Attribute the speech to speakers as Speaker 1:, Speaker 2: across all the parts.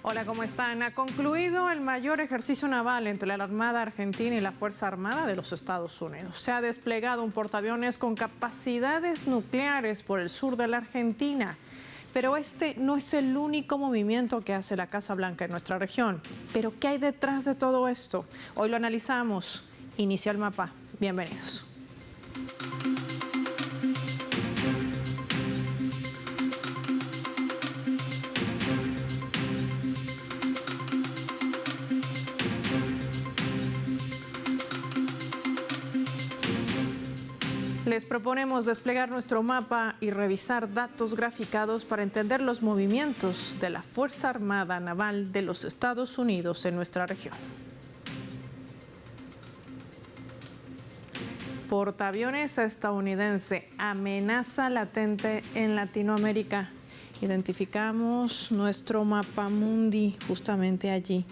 Speaker 1: Hola, ¿cómo están? Ha concluido el mayor ejercicio naval entre la Armada Argentina y la Fuerza Armada de los Estados Unidos. Se ha desplegado un portaaviones con capacidades nucleares por el sur de la Argentina. Pero este no es el único movimiento que hace la Casa Blanca en nuestra región. ¿Pero qué hay detrás de todo esto? Hoy lo analizamos. Inicia el mapa. Bienvenidos. Les proponemos desplegar nuestro mapa y revisar datos graficados para entender los movimientos de la Fuerza Armada Naval de los Estados Unidos en nuestra región. Portaaviones estadounidense, amenaza latente en Latinoamérica. Identificamos nuestro mapa mundi justamente allí.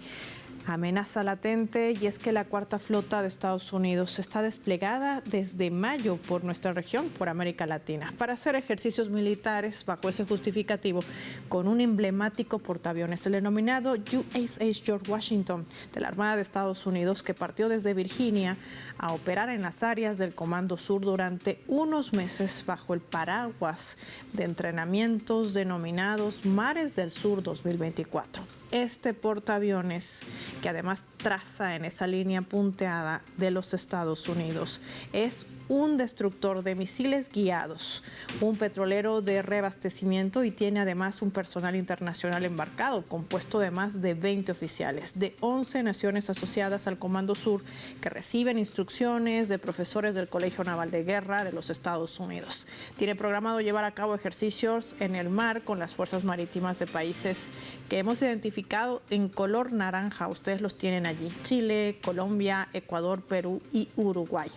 Speaker 1: Amenaza latente, y es que la cuarta flota de Estados Unidos está desplegada desde mayo por nuestra región, por América Latina, para hacer ejercicios militares bajo ese justificativo, con un emblemático portaaviones, el denominado USS George Washington de la Armada de Estados Unidos, que partió desde Virginia a operar en las áreas del Comando Sur durante unos meses bajo el paraguas de entrenamientos denominados Mares del Sur 2024. Este portaaviones, que además traza en esa línea punteada de los Estados Unidos, es un destructor de misiles guiados, un petrolero de reabastecimiento, y tiene además un personal internacional embarcado, compuesto de más de 20 oficiales de 11 naciones asociadas al Comando Sur, que reciben instrucciones de profesores del Colegio Naval de Guerra de los Estados Unidos. Tiene programado llevar a cabo ejercicios en el mar con las fuerzas marítimas de países que hemos identificado en color naranja. Ustedes los tienen allí: Chile, Colombia, Ecuador, Perú y Uruguay.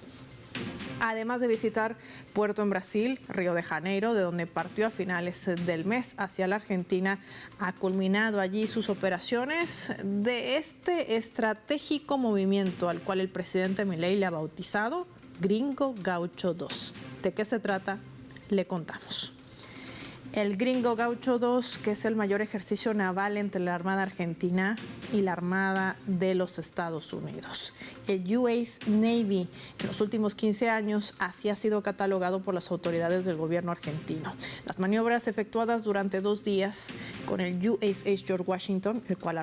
Speaker 1: Además de visitar puerto en Brasil, Río de Janeiro, de donde partió a finales del mes hacia la Argentina, ha culminado allí sus operaciones de este estratégico movimiento al cual el presidente Milei le ha bautizado Gringo Gaucho 2. ¿De qué se trata? Le contamos. El Gringo Gaucho 2, que es el mayor ejercicio naval entre la Armada Argentina y la Armada de los Estados Unidos. El US Navy en los últimos 15 años así ha sido catalogado por las autoridades del gobierno argentino. Las maniobras efectuadas durante 2 días con el USS George Washington, el cual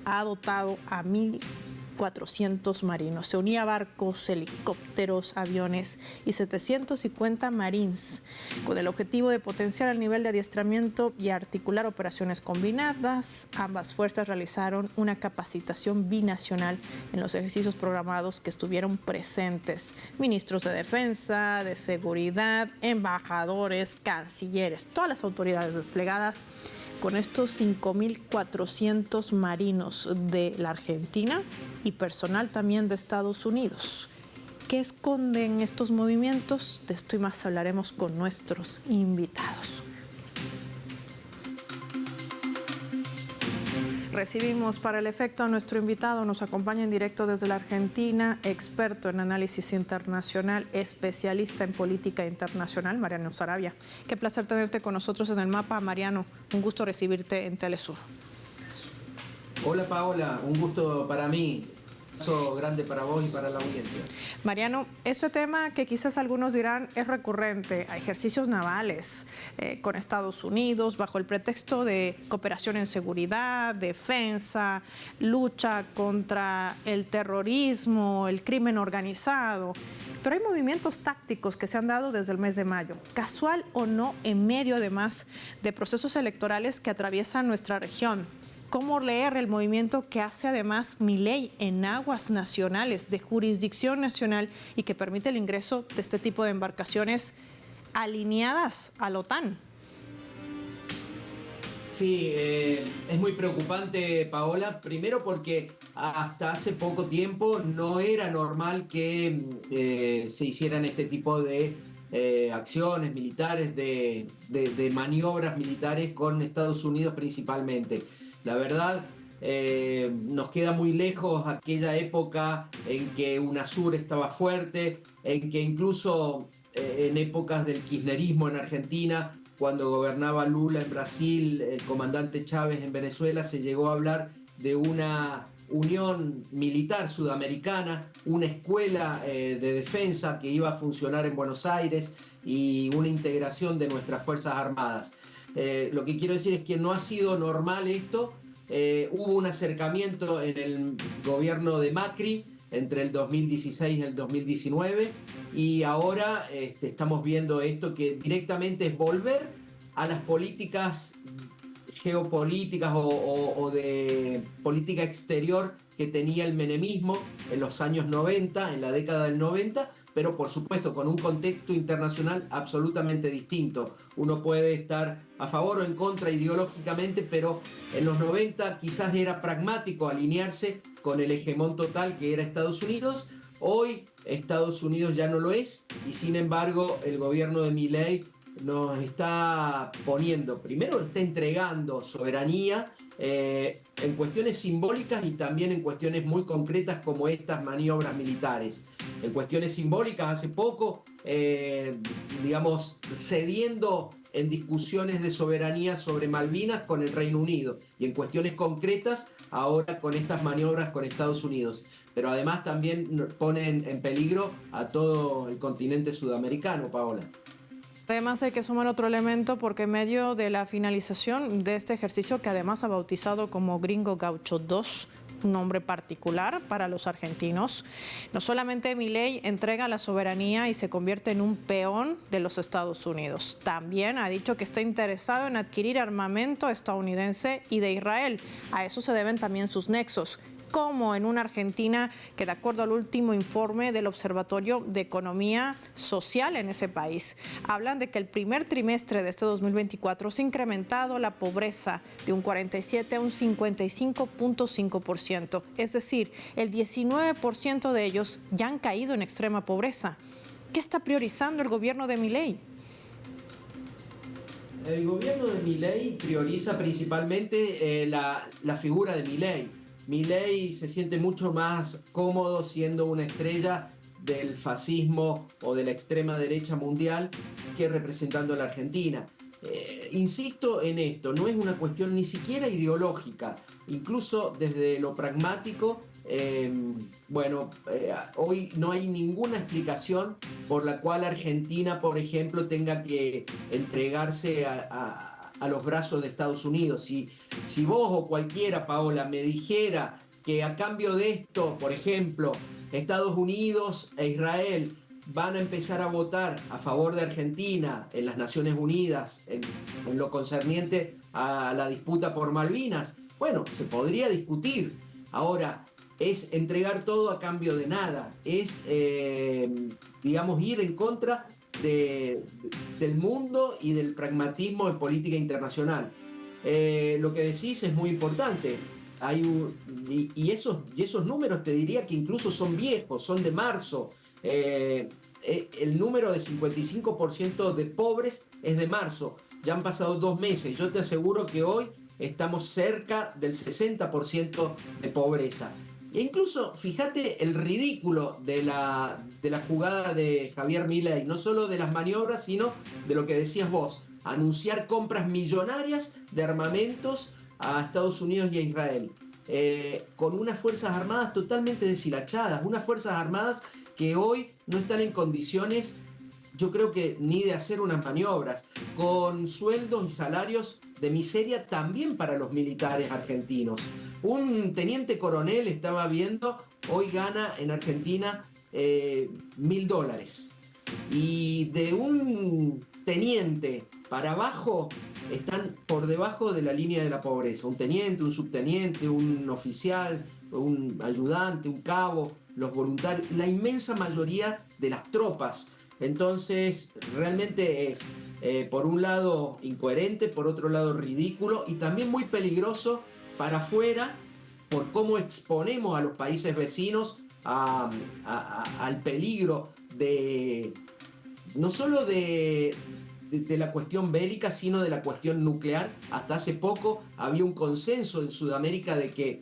Speaker 1: ha dotado a 1.400 marinos. Se unía a barcos, helicópteros, aviones y 750 marines, con el objetivo de potenciar el nivel de adiestramiento y articular operaciones combinadas. Ambas fuerzas realizaron una capacitación binacional en los ejercicios programados, que estuvieron presentes ministros de defensa, de seguridad, embajadores, cancilleres, todas las autoridades desplegadas con estos 5.400 marinos de la Argentina y personal también de Estados Unidos. ¿Qué esconden estos movimientos? De esto y más hablaremos con nuestros invitados. Recibimos para el efecto a nuestro invitado. Nos acompaña en directo desde la Argentina, experto en análisis internacional, especialista en política internacional, Mariano Saravia. Qué placer tenerte con nosotros en el mapa, Mariano. Un gusto recibirte en Telesur.
Speaker 2: Hola Paola, un gusto para mí. Un abrazo grande para vos y para la audiencia.
Speaker 1: Mariano, este tema que quizás algunos dirán es recurrente a ejercicios navales con Estados Unidos bajo el pretexto de cooperación en seguridad, defensa, lucha contra el terrorismo, el crimen organizado. Pero hay movimientos tácticos que se han dado desde el mes de mayo, casual o no, en medio además de procesos electorales que atraviesan nuestra región. ¿Cómo leer el movimiento que hace además Milei en aguas nacionales, de jurisdicción nacional, y que permite el ingreso de este tipo de embarcaciones alineadas a la OTAN?
Speaker 2: Sí, es muy preocupante, Paola, primero porque hasta hace poco tiempo no era normal que se hicieran este tipo de acciones militares, de maniobras militares con Estados Unidos principalmente. La verdad, nos queda muy lejos aquella época en que UNASUR estaba fuerte, en que incluso en épocas del kirchnerismo en Argentina cuando gobernaba Lula en Brasil, el comandante Chávez en Venezuela, se llegó a hablar de una unión militar sudamericana, una escuela de defensa que iba a funcionar en Buenos Aires y una integración de nuestras Fuerzas Armadas. Lo que quiero decir es que no ha sido normal esto. Hubo un acercamiento en el gobierno de Macri entre el 2016 y el 2019 y ahora estamos viendo esto que directamente es volver a las políticas geopolíticas o de política exterior que tenía el menemismo en los años 90, en la década del 90, pero por supuesto con un contexto internacional absolutamente distinto. Uno puede estar a favor o en contra ideológicamente, pero en los 90 quizás era pragmático alinearse con el hegemón total que era Estados Unidos. Hoy Estados Unidos ya no lo es y sin embargo el gobierno de Milei nos está poniendo, primero está entregando soberanía en cuestiones simbólicas y también en cuestiones muy concretas como estas maniobras militares. En cuestiones simbólicas hace poco, digamos, cediendo en discusiones de soberanía sobre Malvinas con el Reino Unido y en cuestiones concretas ahora con estas maniobras con Estados Unidos. Pero además también ponen en peligro a todo el continente sudamericano, Paola.
Speaker 1: Además hay que sumar otro elemento porque en medio de la finalización de este ejercicio que además ha bautizado como Gringo Gaucho 2, un nombre particular para los argentinos, no solamente Milei entrega la soberanía y se convierte en un peón de los Estados Unidos, también ha dicho que está interesado en adquirir armamento estadounidense y de Israel. A eso se deben también sus nexos, como en una Argentina que, de acuerdo al último informe del Observatorio de Economía Social en ese país, hablan de que el primer trimestre de este 2024 se ha incrementado la pobreza de un 47 a un 55.5%. Es decir, el 19% de ellos ya han caído en extrema pobreza. ¿Qué está priorizando el gobierno de Milei?
Speaker 2: El gobierno de Milei prioriza principalmente la figura de Milei. Milei se siente mucho más cómodo siendo una estrella del fascismo o de la extrema derecha mundial que representando a la Argentina. Insisto en esto, no es una cuestión ni siquiera ideológica, incluso desde lo pragmático. Hoy no hay ninguna explicación por la cual Argentina, por ejemplo, tenga que entregarse a los brazos de Estados Unidos. Si vos o cualquiera, Paola, me dijera que a cambio de esto, por ejemplo, Estados Unidos e Israel van a empezar a votar a favor de Argentina en las Naciones Unidas en lo concerniente a la disputa por Malvinas, bueno, se podría discutir. Ahora, es entregar todo a cambio de nada, es, digamos, ir en contra del mundo y del pragmatismo en política internacional. Lo que decís es muy importante. Y esos números te diría que incluso son viejos, son de marzo. El número de 55% de pobres es de marzo. Ya han pasado 2 meses. Yo te aseguro que hoy estamos cerca del 60% de pobreza. E incluso, fíjate el ridículo de la jugada de Javier Milei, no solo de las maniobras, sino de lo que decías vos, anunciar compras millonarias de armamentos a Estados Unidos y a Israel, con unas Fuerzas Armadas totalmente deshilachadas, unas Fuerzas Armadas que hoy no están en condiciones, yo creo que ni de hacer unas maniobras, con sueldos y salarios de miseria también para los militares argentinos. Un teniente coronel, estaba viendo, hoy gana en Argentina $1.000. Y de un teniente para abajo están por debajo de la línea de la pobreza. Un teniente, un subteniente, un oficial, un ayudante, un cabo, los voluntarios, la inmensa mayoría de las tropas. Entonces, realmente es, por un lado, incoherente, por otro lado, ridículo y también muy peligroso para afuera por cómo exponemos a los países vecinos al peligro de no solo de la cuestión bélica, sino de la cuestión nuclear. Hasta hace poco había un consenso en Sudamérica de que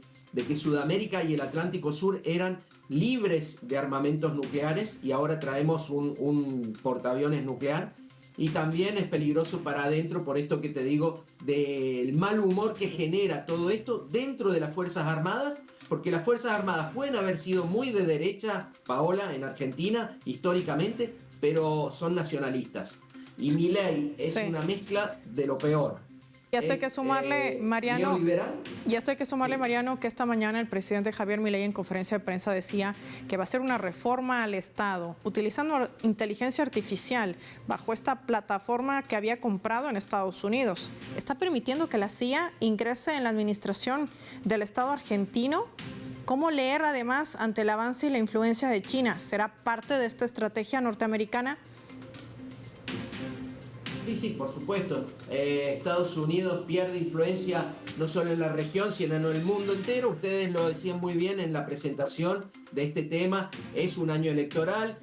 Speaker 2: Sudamérica y el Atlántico Sur eran libres de armamentos nucleares y ahora traemos un portaaviones nuclear. y también es peligroso para adentro por esto que te digo del mal humor que genera todo esto dentro de las Fuerzas Armadas, porque las Fuerzas Armadas pueden haber sido muy de derecha, Paola, en Argentina, históricamente, pero son nacionalistas. Y Milei es una mezcla de lo peor.
Speaker 1: Y esto hay que sumarle, Mariano, que esta mañana el presidente Javier Milei en conferencia de prensa decía que va a hacer una reforma al Estado utilizando inteligencia artificial bajo esta plataforma que había comprado en Estados Unidos. ¿Está permitiendo que la CIA ingrese en la administración del Estado argentino? ¿Cómo leer además ante el avance y la influencia de China? ¿Será parte de esta estrategia norteamericana?
Speaker 2: Sí, por supuesto. Estados Unidos pierde influencia no solo en la región, sino en el mundo entero. Ustedes lo decían muy bien en la presentación de este tema. Es un año electoral.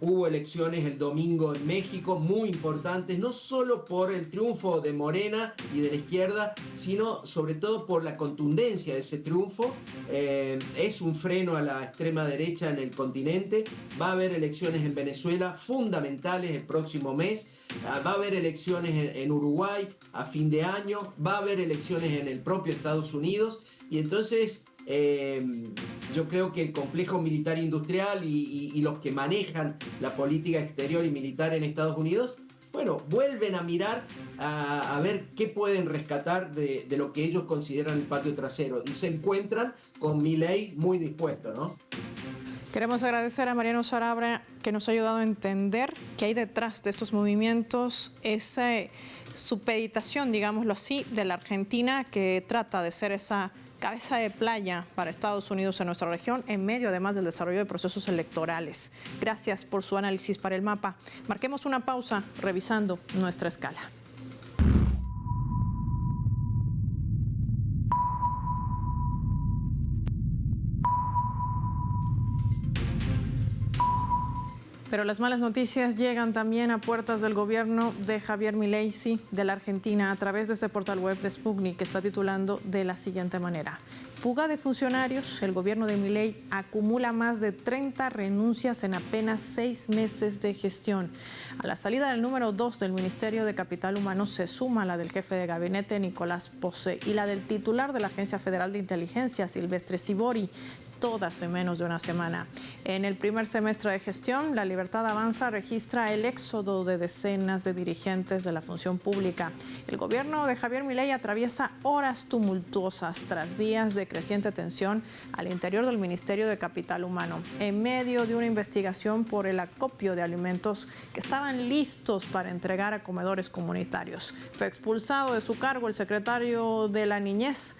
Speaker 2: Hubo elecciones el domingo en México muy importantes, no solo por el triunfo de Morena y de la izquierda, sino sobre todo por la contundencia de ese triunfo. Es un freno a la extrema derecha en el continente. Va a haber elecciones en Venezuela fundamentales el próximo mes. Va a haber elecciones en Uruguay a fin de año. Va a haber elecciones en el propio Estados Unidos. Y entonces yo creo que el complejo militar industrial y los que manejan la política exterior y militar en Estados Unidos, bueno, vuelven a mirar a ver qué pueden rescatar de lo que ellos consideran el patio trasero y se encuentran con Milei muy dispuesto, ¿no?
Speaker 1: Queremos agradecer a Mariano Sarabia que nos ha ayudado a entender qué hay detrás de estos movimientos, esa supeditación, digámoslo así, de la Argentina que trata de ser esa cabeza de playa para Estados Unidos en nuestra región, en medio además del desarrollo de procesos electorales. Gracias por su análisis para el mapa. Marquemos una pausa revisando nuestra escala. Pero las malas noticias llegan también a puertas del gobierno de Javier Milei, de la Argentina, a través de este portal web de Sputnik, que está titulando de la siguiente manera: fuga de funcionarios. El gobierno de Milei acumula más de 30 renuncias en apenas 6 meses de gestión. A la salida del número 2 del Ministerio de Capital Humano se suma la del jefe de gabinete, Nicolás Posse, y la del titular de la Agencia Federal de Inteligencia, Silvestre Sivori, todas en menos de una semana. En el primer semestre de gestión, La Libertad Avanza registra el éxodo de decenas de dirigentes de la función pública. El gobierno de Javier Milei atraviesa horas tumultuosas tras días de creciente tensión al interior del Ministerio de Capital Humano, en medio de una investigación por el acopio de alimentos que estaban listos para entregar a comedores comunitarios. Fue expulsado de su cargo el secretario de la Niñez,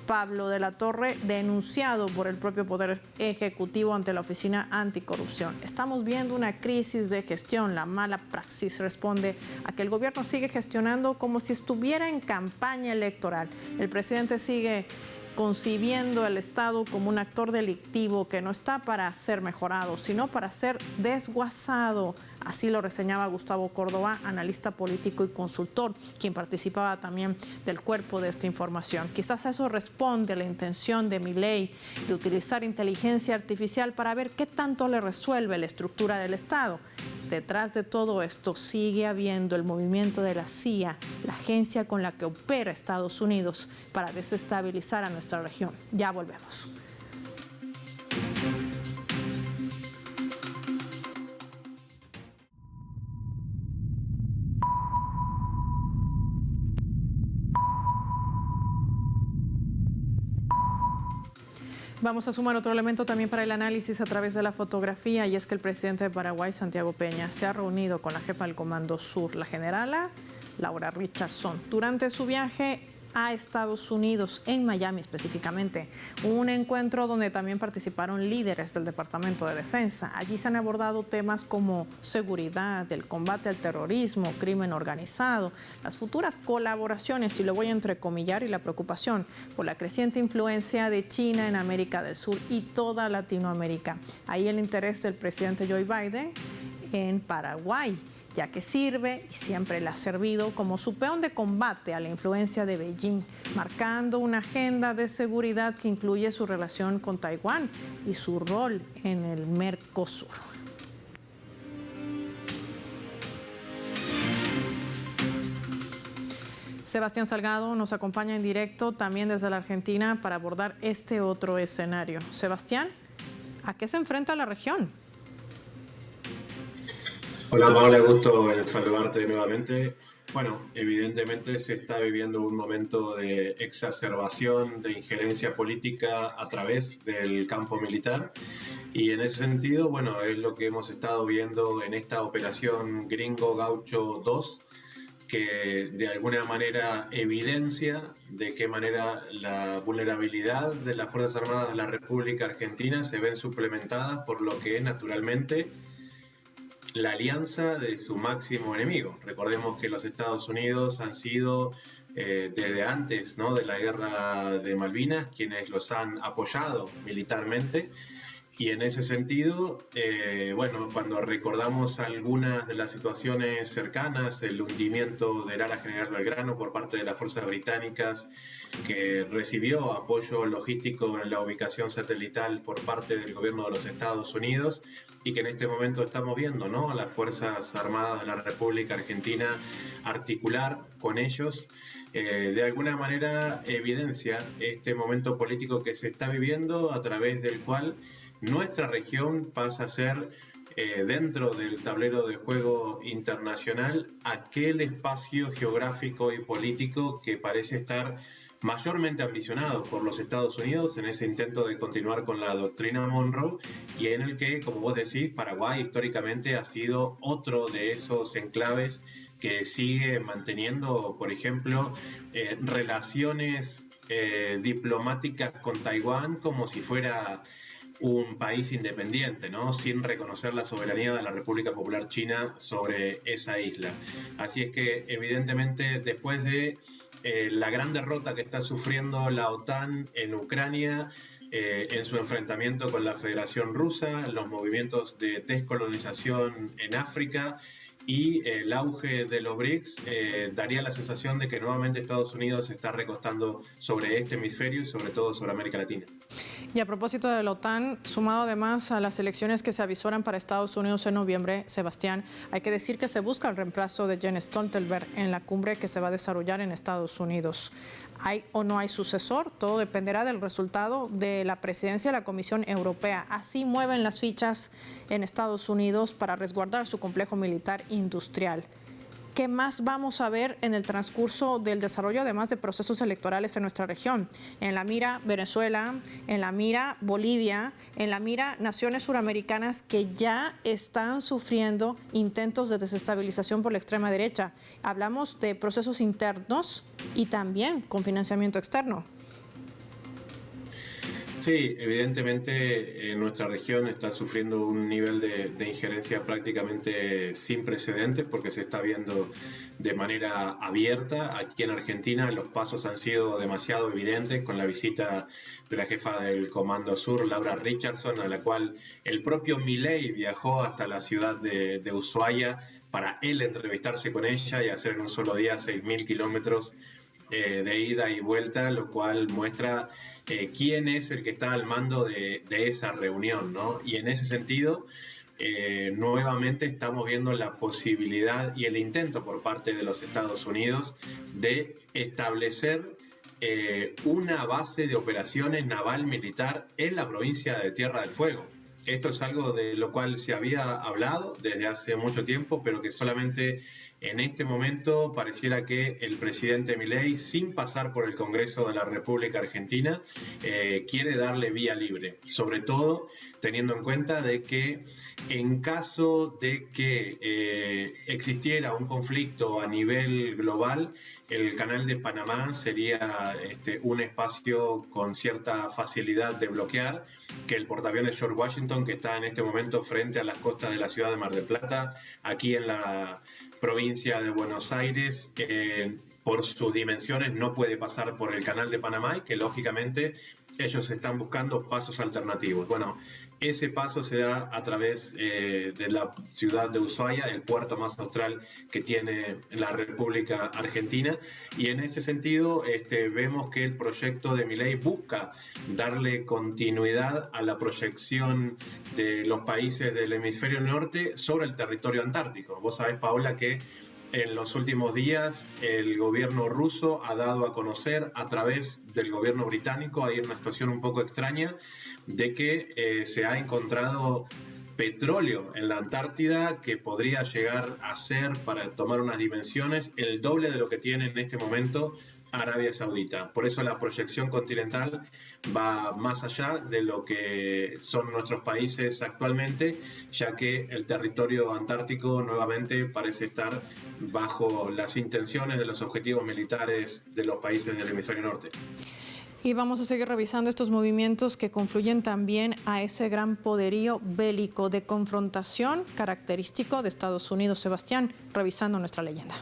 Speaker 1: Pablo de la Torre, denunciado por el propio Poder Ejecutivo ante la Oficina Anticorrupción. Estamos viendo una crisis de gestión. La mala praxis responde a que el gobierno sigue gestionando como si estuviera en campaña electoral. El presidente sigue concibiendo el Estado como un actor delictivo que no está para ser mejorado, sino para ser desguazado. Así lo reseñaba Gustavo Córdoba, analista político y consultor, quien participaba también del cuerpo de esta información. Quizás eso responde a la intención de Milei de utilizar inteligencia artificial para ver qué tanto le resuelve la estructura del Estado. Detrás de todo esto sigue habiendo el movimiento de la CIA, la agencia con la que opera Estados Unidos para desestabilizar a nuestra región. Ya volvemos. Vamos a sumar otro elemento también para el análisis a través de la fotografía, y es que el presidente de Paraguay, Santiago Peña, se ha reunido con la jefa del Comando Sur, la generala Laura Richardson, durante su viaje a Estados Unidos, en Miami específicamente, un encuentro donde también participaron líderes del Departamento de Defensa. Allí se han abordado temas como seguridad, el combate al terrorismo, crimen organizado, las futuras colaboraciones, y lo voy a entrecomillar, y la preocupación por la creciente influencia de China en América del Sur y toda Latinoamérica. Ahí el interés del presidente Joe Biden en Paraguay, ya que sirve y siempre le ha servido como su peón de combate a la influencia de Beijing, marcando una agenda de seguridad que incluye su relación con Taiwán y su rol en el Mercosur. Sebastián Salgado nos acompaña en directo también desde la Argentina para abordar este otro escenario. Sebastián, ¿a qué se enfrenta la región?
Speaker 3: Hola Paola, gusto en saludarte nuevamente. Bueno, evidentemente se está viviendo un momento de exacerbación de injerencia política a través del campo militar y en ese sentido, bueno, es lo que hemos estado viendo en esta operación Gringo Gaucho 2, que de alguna manera evidencia de qué manera la vulnerabilidad de las Fuerzas Armadas de la República Argentina se ven suplementadas por lo que es naturalmente la alianza de su máximo enemigo. Recordemos que los Estados Unidos han sido desde antes, ¿no?, de la guerra de Malvinas quienes los han apoyado militarmente. Y en ese sentido, bueno, cuando recordamos algunas de las situaciones cercanas, el hundimiento del ala General Belgrano por parte de las fuerzas británicas, que recibió apoyo logístico en la ubicación satelital por parte del gobierno de los Estados Unidos, y que en este momento estamos viendo, ¿no?, a las Fuerzas Armadas de la República Argentina articular con ellos, de alguna manera evidencia este momento político que se está viviendo, a través del cual nuestra región pasa a ser, dentro del tablero de juego internacional, aquel espacio geográfico y político que parece estar mayormente ambicionado por los Estados Unidos en ese intento de continuar con la doctrina Monroe, y en el que, como vos decís, Paraguay históricamente ha sido otro de esos enclaves que sigue manteniendo, por ejemplo, relaciones diplomáticas con Taiwán como si fuera un país independiente, ¿no?, sin reconocer la soberanía de la República Popular China sobre esa isla. Así es que, evidentemente, después de la gran derrota que está sufriendo la OTAN en Ucrania, en su enfrentamiento con la Federación Rusa, los movimientos de descolonización en África y el auge de los BRICS, daría la sensación de que nuevamente Estados Unidos se está recostando sobre este hemisferio y sobre todo sobre América Latina.
Speaker 1: Y a propósito de la OTAN, sumado además a las elecciones que se avisoran para Estados Unidos en noviembre, Sebastián, hay que decir que se busca el reemplazo de Jens Stoltenberg en la cumbre que se va a desarrollar en Estados Unidos. ¿Hay o no hay sucesor? Todo dependerá del resultado de la presidencia de la Comisión Europea. Así mueven las fichas en Estados Unidos para resguardar su complejo militar industrial. ¿Qué más vamos a ver en el transcurso del desarrollo, además de procesos electorales en nuestra región? En la mira Venezuela, en la mira Bolivia, en la mira naciones suramericanas que ya están sufriendo intentos de desestabilización por la extrema derecha. Hablamos de procesos internos y también con financiamiento externo.
Speaker 3: Sí, evidentemente nuestra región está sufriendo un nivel de injerencia prácticamente sin precedentes, porque se está viendo de manera abierta. Aquí en Argentina los pasos han sido demasiado evidentes con la visita de la jefa del Comando Sur, Laura Richardson, a la cual el propio Milei viajó hasta la ciudad de Ushuaia para él entrevistarse con ella y hacer en un solo día 6.000 kilómetros de ida y vuelta, lo cual muestra quién es el que está al mando de esa reunión, ¿no? Y en ese sentido, nuevamente estamos viendo la posibilidad y el intento por parte de los Estados Unidos de establecer una base de operaciones naval militar en la provincia de Tierra del Fuego. Esto es algo de lo cual se había hablado desde hace mucho tiempo, pero que solamente en este momento pareciera que el presidente Milei, sin pasar por el Congreso de la República Argentina, quiere darle vía libre. Sobre todo teniendo en cuenta de que en caso de que existiera un conflicto a nivel global, el Canal de Panamá sería un espacio con cierta facilidad de bloquear, que el portaaviones George Washington, que está en este momento frente a las costas de la ciudad de Mar del Plata, aquí en la provincia de Buenos Aires, por sus dimensiones no puede pasar por el Canal de Panamá, y que lógicamente ellos están buscando pasos alternativos. Bueno, ese paso se da a través de la ciudad de Ushuaia, el puerto más austral que tiene la República Argentina, y en ese sentido vemos que el proyecto de Milei busca darle continuidad a la proyección de los países del hemisferio norte sobre el territorio antártico. Vos sabés, Paola, que En los últimos días, el gobierno ruso ha dado a conocer a través del gobierno británico, hay una situación un poco extraña, de que se ha encontrado petróleo en la Antártida que podría llegar a ser, para tomar unas dimensiones, el doble de lo que tiene en este momento Arabia Saudita. Por eso la proyección continental va más allá de lo que son nuestros países actualmente, ya que el territorio antártico nuevamente parece estar bajo las intenciones de los objetivos militares de los países del hemisferio norte.
Speaker 1: Y vamos a seguir revisando estos movimientos que confluyen también a ese gran poderío bélico de confrontación característico de Estados Unidos. Sebastián, revisando nuestra leyenda.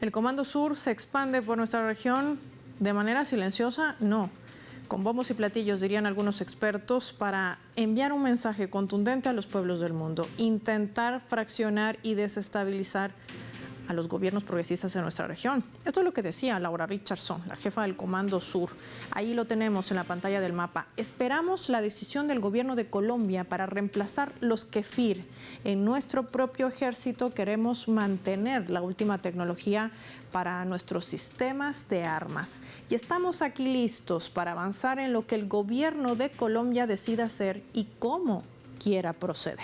Speaker 1: ¿El Comando Sur se expande por nuestra región de manera silenciosa? No. Con bombos y platillos, dirían algunos expertos, para enviar un mensaje contundente a los pueblos del mundo, intentar fraccionar y desestabilizar a los gobiernos progresistas de nuestra región. Esto es lo que decía Laura Richardson, la jefa del Comando Sur. Ahí lo tenemos en la pantalla del mapa. Esperamos la decisión del gobierno de Colombia para reemplazar los Kefir. En nuestro propio ejército queremos mantener la última tecnología para nuestros sistemas de armas. Y estamos aquí listos para avanzar en lo que el gobierno de Colombia decida hacer y cómo quiera proceder.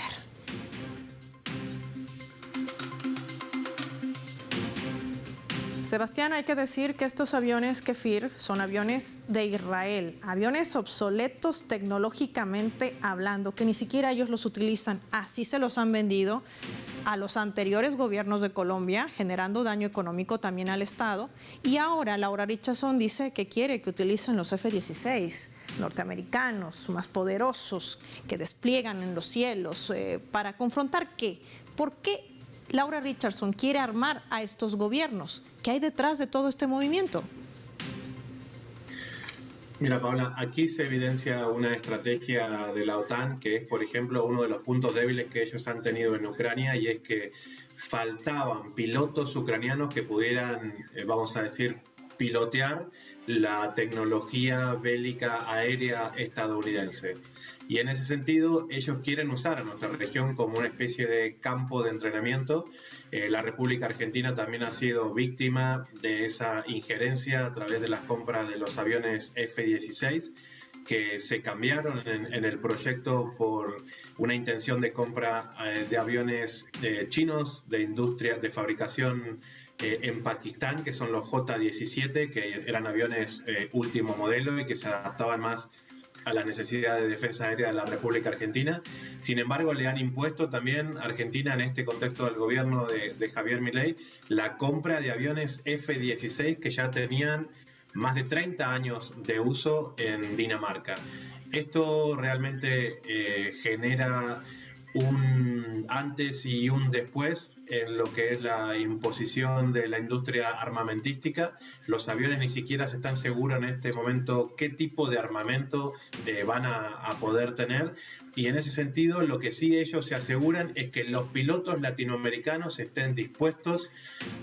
Speaker 1: Sebastián, hay que decir que estos aviones Kefir son aviones de Israel, aviones obsoletos tecnológicamente hablando, que ni siquiera ellos los utilizan. Así se los han vendido a los anteriores gobiernos de Colombia, generando daño económico también al Estado. Y ahora Laura Richardson dice que quiere que utilicen los F-16 norteamericanos, más poderosos, que despliegan en los cielos. ¿Para confrontar qué? ¿Por qué Laura Richardson quiere armar a estos gobiernos? ¿Qué hay detrás de todo este movimiento?
Speaker 3: Mira, Paula, aquí se evidencia una estrategia de la OTAN que es, por ejemplo, uno de los puntos débiles que ellos han tenido en Ucrania, y es que faltaban pilotos ucranianos que pudieran, vamos a decir, pilotear la tecnología bélica aérea estadounidense. Y en ese sentido, ellos quieren usar a nuestra región como una especie de campo de entrenamiento. La República Argentina también ha sido víctima de esa injerencia a través de las compras de los aviones F-16, que se cambiaron en el proyecto por una intención de compra de aviones chinos de industria de fabricación en Pakistán, que son los J-17, que eran aviones último modelo y que se adaptaban más a la necesidad de defensa aérea de la República Argentina. Sin embargo, le han impuesto también a Argentina, en este contexto del gobierno de Javier Milei, la compra de aviones F-16 que ya tenían más de 30 años de uso en Dinamarca. Esto realmente genera un antes y un después en lo que es la imposición de la industria armamentística. Los aviones ni siquiera se están seguros en este momento qué tipo de armamento van a poder tener, y en ese sentido lo que sí ellos se aseguran es que los pilotos latinoamericanos estén dispuestos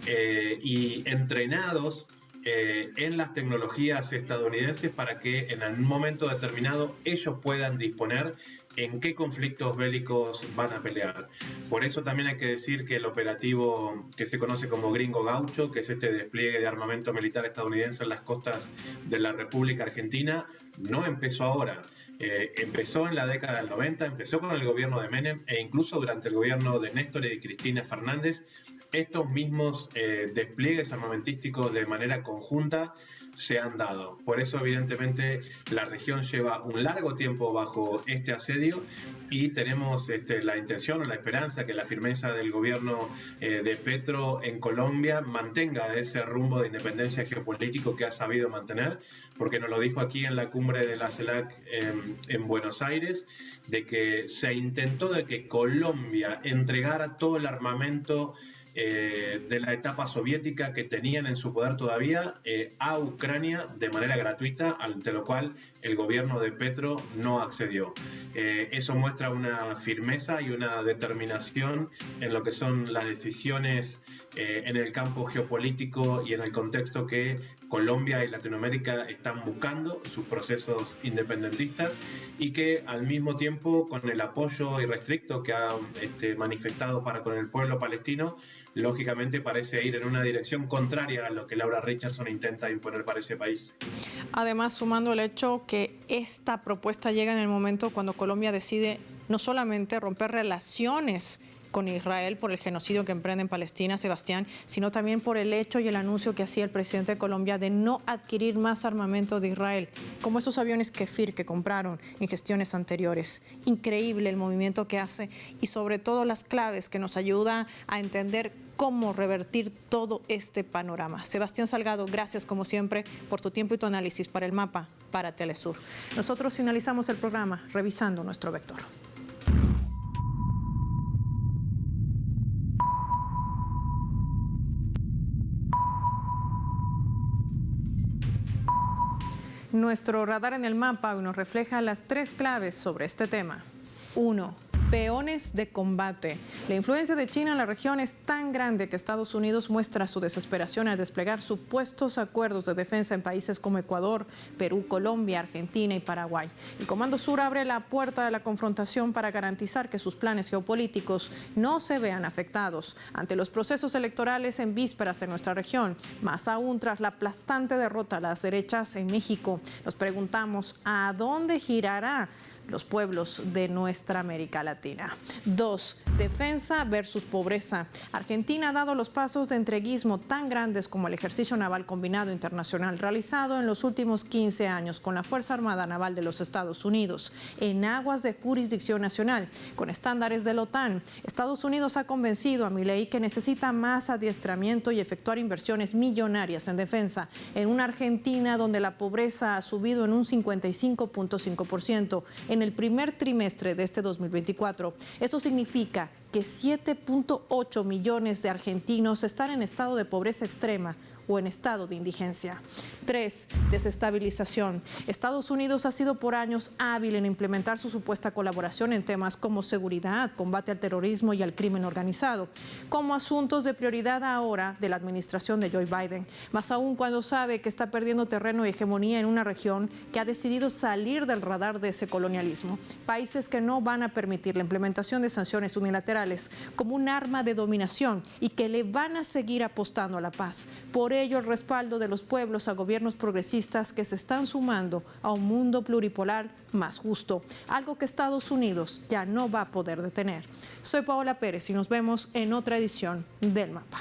Speaker 3: y entrenados en las tecnologías estadounidenses para que en un momento determinado ellos puedan disponer en qué conflictos bélicos van a pelear. Por eso también hay que decir que el operativo que se conoce como Gringo Gaucho, que es este despliegue de armamento militar estadounidense en las costas de la República Argentina, no empezó ahora. Empezó en la década del 90, empezó con el gobierno de Menem e incluso durante el gobierno de Néstor y de Cristina Fernández. Estos mismos despliegues armamentísticos de manera conjunta se han dado. Por eso, evidentemente, la región lleva un largo tiempo bajo este asedio y tenemos la intención o la esperanza que la firmeza del gobierno de Petro en Colombia mantenga ese rumbo de independencia geopolítico que ha sabido mantener, porque nos lo dijo aquí en la cumbre de la CELAC en Buenos Aires, de que se intentó de que Colombia entregara todo el armamento de la etapa soviética que tenían en su poder todavía a Ucrania de manera gratuita, ante lo cual el gobierno de Petro no accedió. Eso muestra una firmeza y una determinación en lo que son las decisiones en el campo geopolítico y en el contexto que Colombia y Latinoamérica están buscando sus procesos independentistas y que al mismo tiempo, con el apoyo irrestricto que ha manifestado para con el pueblo palestino, lógicamente parece ir en una dirección contraria a lo que Laura Richardson intenta imponer para ese país.
Speaker 1: Además, sumando el hecho que esta propuesta llega en el momento cuando Colombia decide no solamente romper relaciones con Israel por el genocidio que emprende en Palestina, Sebastián, sino también por el hecho y el anuncio que hacía el presidente de Colombia de no adquirir más armamento de Israel, como esos aviones Kefir que compraron en gestiones anteriores. Increíble el movimiento que hace y sobre todo las claves que nos ayuda a entender cómo revertir todo este panorama. Sebastián Salgado, gracias como siempre por tu tiempo y tu análisis para el mapa, para Telesur. Nosotros finalizamos el programa revisando nuestro vector. Nuestro radar en el mapa hoy nos refleja las 3 claves sobre este tema. 1. Peones de combate. La influencia de China en la región es tan grande que Estados Unidos muestra su desesperación al desplegar supuestos acuerdos de defensa en países como Ecuador, Perú, Colombia, Argentina y Paraguay. El Comando Sur abre la puerta de la confrontación para garantizar que sus planes geopolíticos no se vean afectados ante los procesos electorales en vísperas en nuestra región, más aún tras la aplastante derrota a las derechas en México. Nos preguntamos, ¿a dónde girará los pueblos de nuestra América Latina? 2. Defensa versus pobreza. Argentina ha dado los pasos de entreguismo tan grandes como el ejercicio naval combinado internacional realizado en los últimos 15 años con la Fuerza Armada Naval de los Estados Unidos en aguas de jurisdicción nacional, con estándares de la OTAN. Estados Unidos ha convencido a Milei que necesita más adiestramiento y efectuar inversiones millonarias en defensa en una Argentina donde la pobreza ha subido en un 55.5% en el primer trimestre de este 2024. Eso significa que 7.8 millones de argentinos están en estado de pobreza extrema o en estado de indigencia. 3. Desestabilización. Estados Unidos ha sido por años hábil en implementar su supuesta colaboración en temas como seguridad, combate al terrorismo y al crimen organizado, como asuntos de prioridad ahora de la administración de Joe Biden, más aún cuando sabe que está perdiendo terreno y hegemonía en una región que ha decidido salir del radar de ese colonialismo. Países que no van a permitir la implementación de sanciones unilaterales como un arma de dominación y que le van a seguir apostando a la paz. Por ello, el respaldo de los pueblos a gobiernos progresistas que se están sumando a un mundo pluripolar más justo, algo que Estados Unidos ya no va a poder detener. Soy Paola Pérez y nos vemos en otra edición del Mapa.